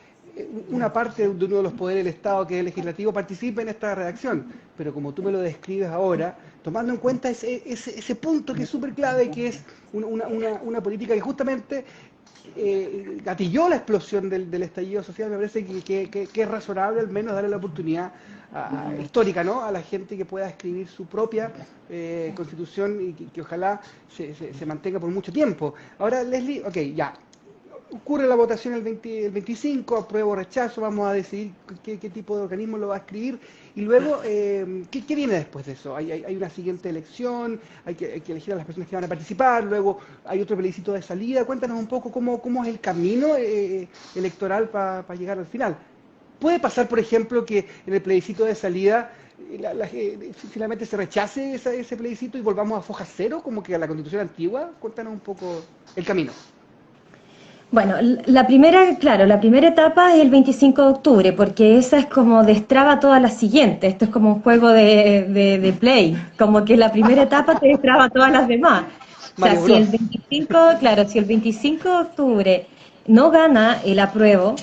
una parte de uno de los poderes del Estado, que es el legislativo, participe en esta redacción, pero como tú me lo describes ahora, tomando en cuenta ese punto que es súper clave, que es una política que justamente gatilló la explosión del estallido social, me parece que es razonable al menos darle la oportunidad histórica, ¿no?, a la gente que pueda escribir su propia constitución y que ojalá se mantenga por mucho tiempo. Ahora, Leslie, ok, ya. Ocurre la votación el 25, apruebo o rechazo, vamos a decidir qué tipo de organismo lo va a escribir y luego, ¿qué viene después de eso? Hay una siguiente elección, hay que elegir a las personas que van a participar, luego hay otro plebiscito de salida. Cuéntanos un poco cómo es el camino electoral para llegar al final. ¿Puede pasar, por ejemplo, que en el plebiscito de salida finalmente se rechace ese plebiscito y volvamos a foja cero, como que a la Constitución antigua? Cuéntanos un poco el camino. Bueno, la primera etapa es el 25 de octubre, porque esa es como destraba todas las siguientes. Esto es como un juego de play, como que la primera etapa te destraba todas las demás. O sea, si el 25 de octubre no gana el apruebo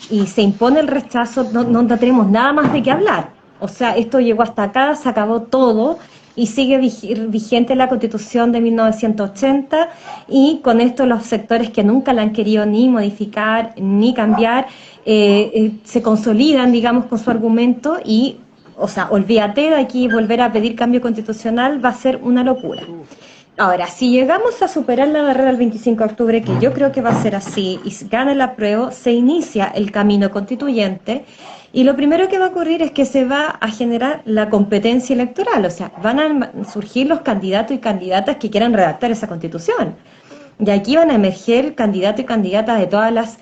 y se impone el rechazo, no tenemos nada más de qué hablar. O sea, esto llegó hasta acá, se acabó todo y sigue vigente la Constitución de 1980 y con esto los sectores que nunca la han querido ni modificar ni cambiar se consolidan, digamos, con su argumento y, o sea, olvídate de aquí, volver a pedir cambio constitucional va a ser una locura. Ahora, si llegamos a superar la barrera del 25 de octubre, que yo creo que va a ser así, y gana el apruebo, se inicia el camino constituyente, y lo primero que va a ocurrir es que se va a generar la competencia electoral, o sea, van a surgir los candidatos y candidatas que quieran redactar esa constitución. Y aquí van a emerger candidatos y candidatas de todas las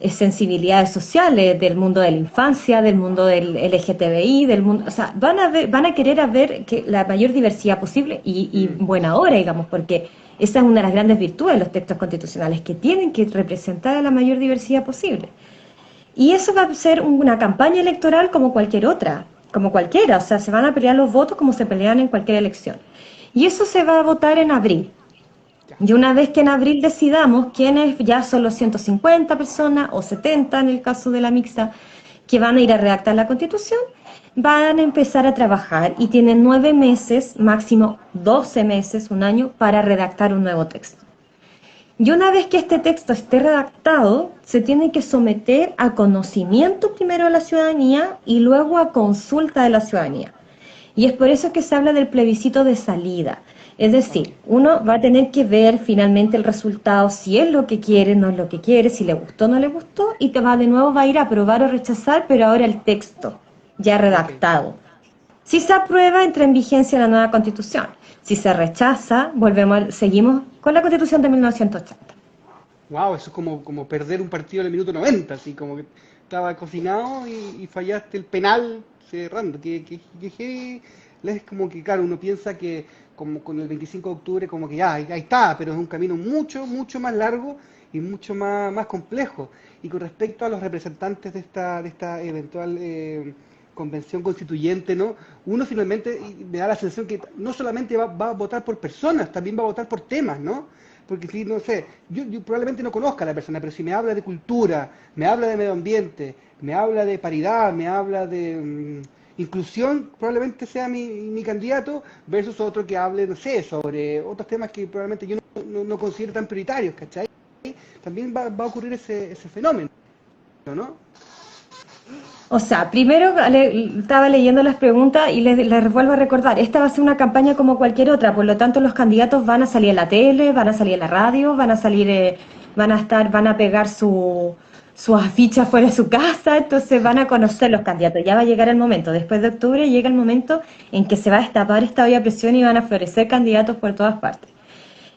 sensibilidades sociales, del mundo de la infancia, del mundo del LGTBI, del mundo, o sea, van a querer ver que la mayor diversidad posible y buena hora, digamos, porque esa es una de las grandes virtudes de los textos constitucionales, que tienen que representar a la mayor diversidad posible. Y eso va a ser una campaña electoral como cualquier otra, como cualquiera, o sea, se van a pelear los votos como se pelean en cualquier elección. Y eso se va a votar en abril. Y una vez que en abril decidamos quiénes ya son los 150 personas o 70 en el caso de la mixta que van a ir a redactar la Constitución, van a empezar a trabajar y tienen 9 meses, máximo 12 meses, un año, para redactar un nuevo texto. Y una vez que este texto esté redactado, se tiene que someter a conocimiento primero de la ciudadanía y luego a consulta de la ciudadanía. Y es por eso que se habla del plebiscito de salida. Es decir, uno va a tener que ver finalmente el resultado, si es lo que quiere, no es lo que quiere, si le gustó o no le gustó, y de nuevo va a ir a aprobar o rechazar, pero ahora el texto ya Ok. redactado. Si se aprueba, entra en vigencia la nueva Constitución. Si se rechaza, seguimos con la Constitución de 1980. Wow, eso es como perder un partido en el minuto 90, así como que estaba cocinado y fallaste el penal cerrando. Es como que, claro, uno piensa que como con el 25 de octubre como que ya, ahí está, pero es un camino mucho, mucho más largo y mucho más complejo. Y con respecto a los representantes de esta eventual convención constituyente, ¿no? Uno finalmente me da la sensación que no solamente va a votar por personas, también va a votar por temas, ¿no? Porque si, no sé, yo probablemente no conozca a la persona, pero si me habla de cultura, me habla de medio ambiente, me habla de paridad, me habla de inclusión, probablemente sea mi candidato, versus otro que hable, no sé, sobre otros temas que probablemente yo no considero tan prioritarios, ¿cachai? También va a ocurrir ese fenómeno, ¿no? O sea, primero estaba leyendo las preguntas y les vuelvo a recordar, esta va a ser una campaña como cualquier otra, por lo tanto los candidatos van a salir en la tele, van a salir en la radio, van a salir, van a pegar su afiche fuera de su casa, entonces van a conocer los candidatos. Ya va a llegar el momento, después de octubre llega el momento en que se va a destapar esta olla a presión y van a florecer candidatos por todas partes.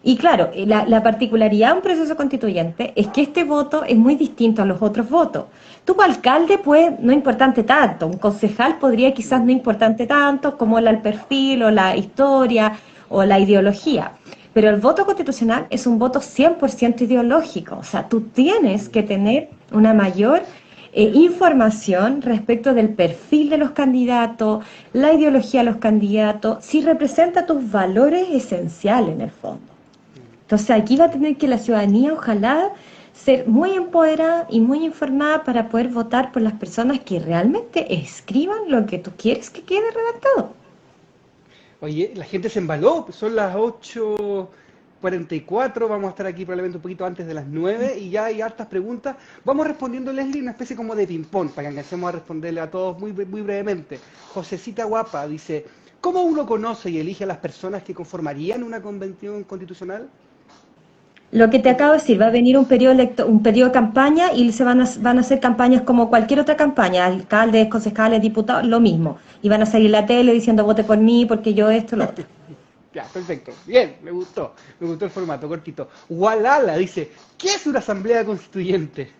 Y claro, la particularidad de un proceso constituyente es que este voto es muy distinto a los otros votos. Tú como alcalde, pues, no es importante tanto. Un concejal podría quizás no importante tanto como el perfil o la historia o la ideología. Pero el voto constitucional es un voto 100% ideológico. O sea, tú tienes que tener una mayor información respecto del perfil de los candidatos, la ideología de los candidatos, si representa tus valores esenciales en el fondo. Entonces aquí va a tener que la ciudadanía, ojalá, ser muy empoderada y muy informada para poder votar por las personas que realmente escriban lo que tú quieres que quede redactado. Oye, la gente se embaló, son las 8:44, vamos a estar aquí probablemente un poquito antes de las 9 y ya hay hartas preguntas. Vamos respondiendo, Leslie, una especie como de ping-pong para que alcancemos a responderle a todos muy brevemente. Josecita Guapa dice, ¿cómo uno conoce y elige a las personas que conformarían una convención constitucional? Lo que te acabo de decir, va a venir un periodo de campaña y van a hacer campañas como cualquier otra campaña, alcaldes, concejales, diputados, lo mismo. Y van a salir en la tele diciendo vote por mí porque yo esto, lo otro. Ya, perfecto. Bien, me gustó el formato, cortito. Walala dice, ¿qué es una asamblea constituyente?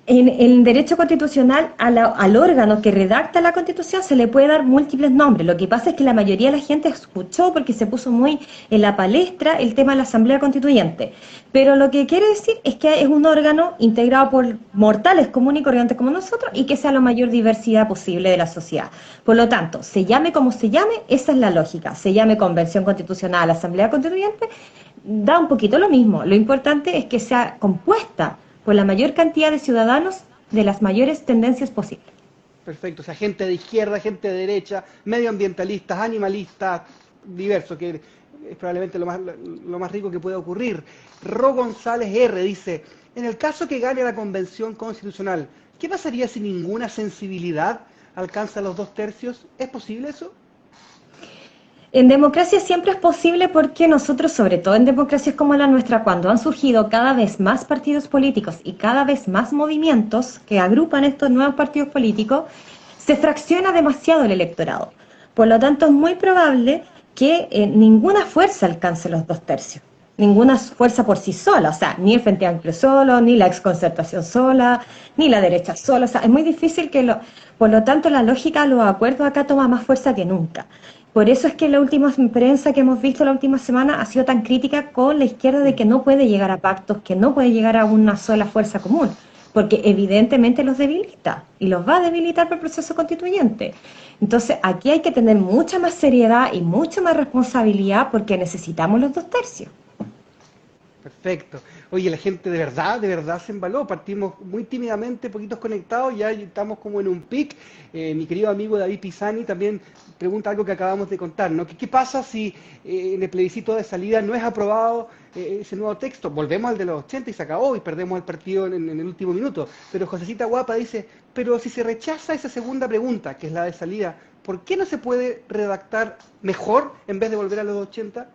En el derecho constitucional al órgano que redacta la constitución se le puede dar múltiples nombres. Lo que pasa es que la mayoría de la gente escuchó porque se puso muy en la palestra el tema de la asamblea constituyente. Pero lo que quiere decir es que es un órgano integrado por mortales comunes y corrientes como nosotros y que sea la mayor diversidad posible de la sociedad. Por lo tanto, se llame como se llame, esa es la lógica. Se llame convención constitucional, asamblea constituyente, da un poquito lo mismo. Lo importante es que sea compuesta por la mayor cantidad de ciudadanos de las mayores tendencias posibles. Perfecto, o sea, gente de izquierda, gente de derecha, medioambientalistas, animalistas, diversos, que es probablemente lo más rico que puede ocurrir. Ro González R. dice, en el caso que gane la convención constitucional, ¿qué pasaría si ninguna sensibilidad alcanza los 2/3? ¿Es posible eso? En democracia siempre es posible porque nosotros, sobre todo en democracias como la nuestra, cuando han surgido cada vez más partidos políticos y cada vez más movimientos que agrupan estos nuevos partidos políticos, se fracciona demasiado el electorado. Por lo tanto, es muy probable que ninguna fuerza alcance los 2/3. Ninguna fuerza por sí sola, o sea, ni el Frente Amplio solo, ni la exconcertación sola, ni la derecha sola, o sea, es muy difícil por lo tanto la lógica de los acuerdos acá toma más fuerza que nunca. Por eso es que la última prensa que hemos visto la última semana ha sido tan crítica con la izquierda de que no puede llegar a pactos, que no puede llegar a una sola fuerza común, porque evidentemente los debilita y los va a debilitar por el proceso constituyente. Entonces aquí hay que tener mucha más seriedad y mucha más responsabilidad porque necesitamos los 2/3. Perfecto. Oye, la gente de verdad se embaló. Partimos muy tímidamente, poquitos conectados, ya estamos como en un pic. Mi querido amigo David Pisani también pregunta algo que acabamos de contar, ¿no? ¿Qué pasa si en el plebiscito de salida no es aprobado ese nuevo texto? Volvemos al de los 80 y se acabó y perdemos el partido en el último minuto. Pero Josecita Guapa dice, pero si se rechaza esa segunda pregunta, que es la de salida, ¿por qué no se puede redactar mejor en vez de volver a los 80?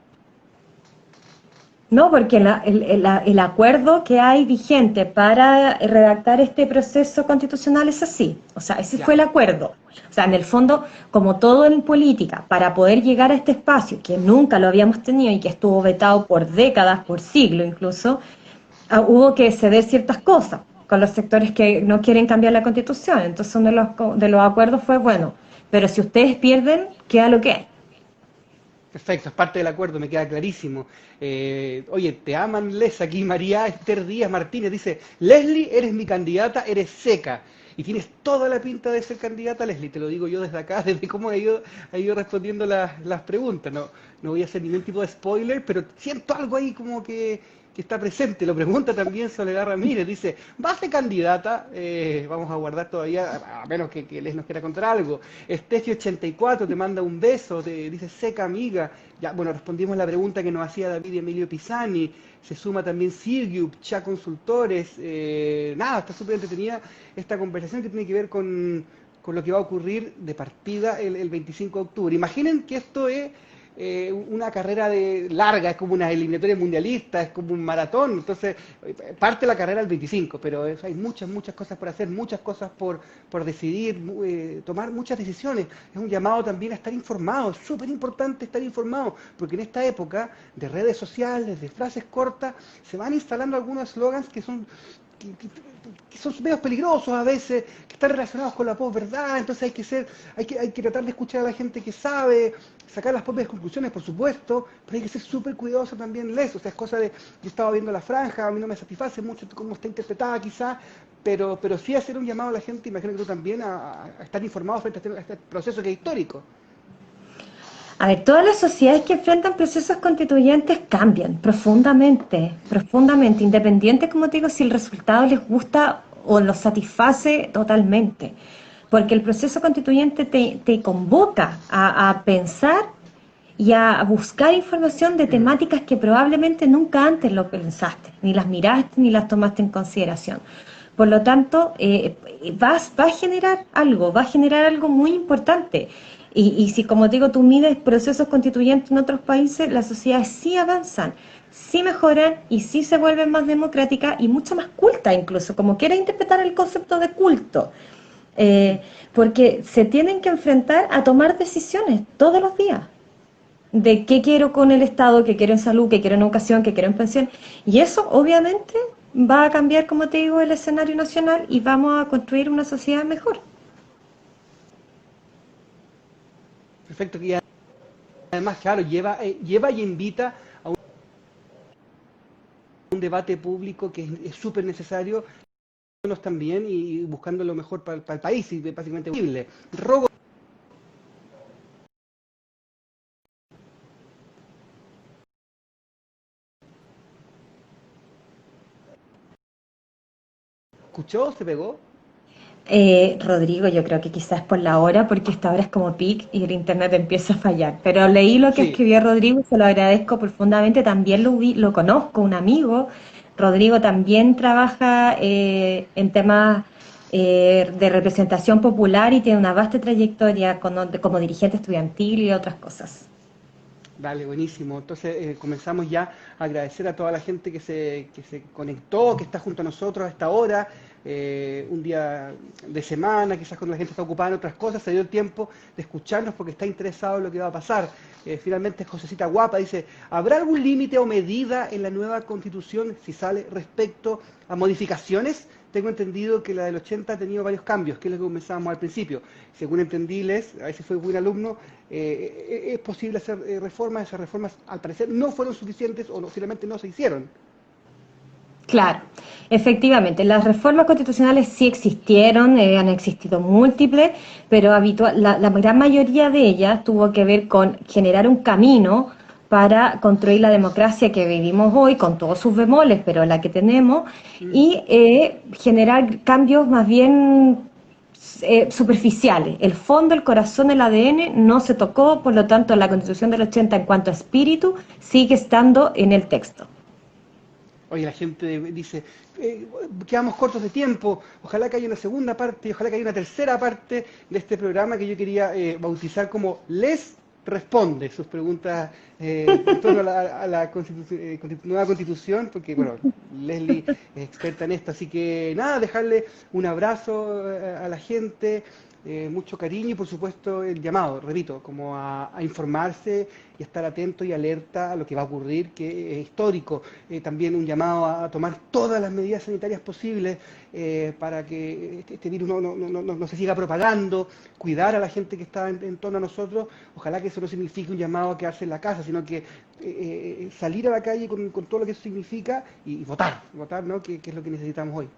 No, porque el acuerdo que hay vigente para redactar este proceso constitucional es así. O sea, ese Ya. fue el acuerdo. O sea, en el fondo, como todo en política, para poder llegar a este espacio, que nunca lo habíamos tenido y que estuvo vetado por décadas, por siglos incluso, hubo que ceder ciertas cosas con los sectores que no quieren cambiar la constitución. Entonces, uno de los acuerdos fue, bueno, pero si ustedes pierden, queda lo que es. Perfecto, es parte del acuerdo, me queda clarísimo. Oye, te aman, Les, aquí María Esther Díaz Martínez dice, Leslie, eres mi candidata, eres seca. Y tienes toda la pinta de ser candidata, Leslie, te lo digo yo desde acá, desde cómo he ido respondiendo las preguntas. No, no voy a hacer ningún tipo de spoiler, pero siento algo ahí como que está presente. Lo pregunta también Soledad Ramírez, dice, ¿va a ser candidata? Vamos a guardar todavía, a menos que Les nos quiera contar algo. Steffi84 te manda un beso, te dice, seca amiga. Ya, bueno, respondimos la pregunta que nos hacía David Emilio Pisani. Se suma también Sirgiup, Cha Consultores. Nada, está súper entretenida esta conversación que tiene que ver con lo que va a ocurrir de partida el 25 de octubre. Imaginen que esto es una carrera larga, es como una eliminatoria mundialista, es como un maratón, entonces parte la carrera el 25, pero hay muchas cosas por hacer, muchas cosas por decidir, tomar muchas decisiones. Es un llamado también a estar informado, es súper importante estar informado, porque en esta época de redes sociales, de frases cortas, se van instalando algunos slogans que son que son medios peligrosos a veces, que están relacionados con la posverdad, entonces hay que tratar de escuchar a la gente que sabe, sacar las propias conclusiones, por supuesto, pero hay que ser súper cuidadoso también, o sea, es cosa de, yo estaba viendo la franja, a mí no me satisface mucho cómo está interpretada quizás, pero sí hacer un llamado a la gente, imagino que tú también, a estar informados frente a este proceso que es histórico. A ver, todas las sociedades que enfrentan procesos constituyentes cambian profundamente, profundamente, independiente, como te digo, si el resultado les gusta o los satisface totalmente. Porque el proceso constituyente te convoca a pensar y a buscar información de temáticas que probablemente nunca antes lo pensaste, ni las miraste, ni las tomaste en consideración. Por lo tanto, va a generar algo muy importante. Y si, como te digo, tú mides procesos constituyentes en otros países, las sociedades sí avanzan, sí mejoran y sí se vuelven más democráticas y mucho más cultas incluso, como quiera interpretar el concepto de culto. Porque se tienen que enfrentar a tomar decisiones todos los días de qué quiero con el Estado, qué quiero en salud, qué quiero en educación, qué quiero en pensión. Y eso obviamente va a cambiar, como te digo, el escenario nacional y vamos a construir una sociedad mejor. Perfecto, que además, claro, lleva y invita a un debate público que es súper necesario también y buscando lo mejor para el país y básicamente posible. Robo. ¿Escuchó? ¿Se pegó? Rodrigo, yo creo que quizás por la hora, porque esta hora es como pic y el internet empieza a fallar. Pero leí lo que Sí. escribió Rodrigo y se lo agradezco profundamente. También lo conozco, un amigo. Rodrigo también trabaja en temas de representación popular y tiene una vasta trayectoria como dirigente estudiantil y otras cosas. Vale, buenísimo. Entonces comenzamos ya a agradecer a toda la gente que se conectó, que está junto a nosotros a esta hora, un día de semana, quizás cuando la gente está ocupada en otras cosas, se dio el tiempo de escucharnos porque está interesado en lo que va a pasar. Finalmente Josecita Guapa dice, ¿habrá algún límite o medida en la nueva constitución si sale respecto a modificaciones? Tengo entendido que la del 80 ha tenido varios cambios, que es lo que comenzábamos al principio. Según entendí, a veces fue buen alumno, es posible hacer reformas, esas reformas al parecer no fueron suficientes o no, finalmente no se hicieron. Claro, efectivamente, las reformas constitucionales sí existieron, han existido múltiples, pero la gran mayoría de ellas tuvo que ver con generar un camino para construir la democracia que vivimos hoy, con todos sus bemoles, pero la que tenemos, y generar cambios más bien superficiales. El fondo, el corazón, el ADN no se tocó, por lo tanto la Constitución del 80 en cuanto a espíritu sigue estando en el texto. Oye, la gente dice, quedamos cortos de tiempo, ojalá que haya una segunda parte, ojalá que haya una tercera parte de este programa que yo quería bautizar como Les Responde, sus preguntas en torno a la nueva constitución, porque, bueno, Leslie es experta en esto, así que nada, dejarle un abrazo a la gente, mucho cariño y por supuesto el llamado, repito, como a informarse y a estar atento y alerta a lo que va a ocurrir, que es histórico. También un llamado a tomar todas las medidas sanitarias posibles para que este virus no se siga propagando, cuidar a la gente que está en torno a nosotros. Ojalá que eso no signifique un llamado a quedarse en la casa, sino que salir a la calle con todo lo que eso significa y votar, ¿no? Que es lo que necesitamos hoy.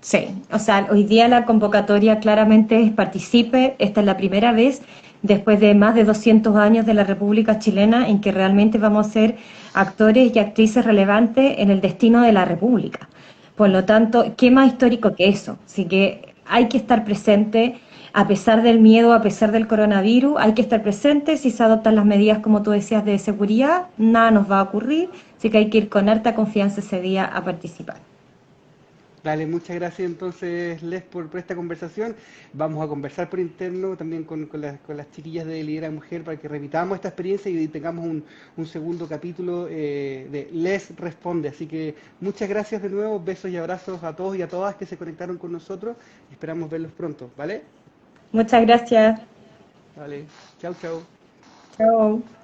Sí, o sea, hoy día la convocatoria claramente es participe, esta es la primera vez después de más de 200 años de la República Chilena en que realmente vamos a ser actores y actrices relevantes en el destino de la República. Por lo tanto, ¿qué más histórico que eso? Así que hay que estar presente a pesar del miedo, a pesar del coronavirus, hay que estar presente. Si se adoptan las medidas, como tú decías, de seguridad, nada nos va a ocurrir, así que hay que ir con harta confianza ese día a participar. Dale, muchas gracias entonces, Les, por esta conversación. Vamos a conversar por interno también con las chiquillas de Lidera Mujer para que repitamos esta experiencia y tengamos un segundo capítulo de Les Responde. Así que muchas gracias de nuevo, besos y abrazos a todos y a todas que se conectaron con nosotros. Esperamos verlos pronto, ¿vale? Muchas gracias. Vale, chau, chau. Chao.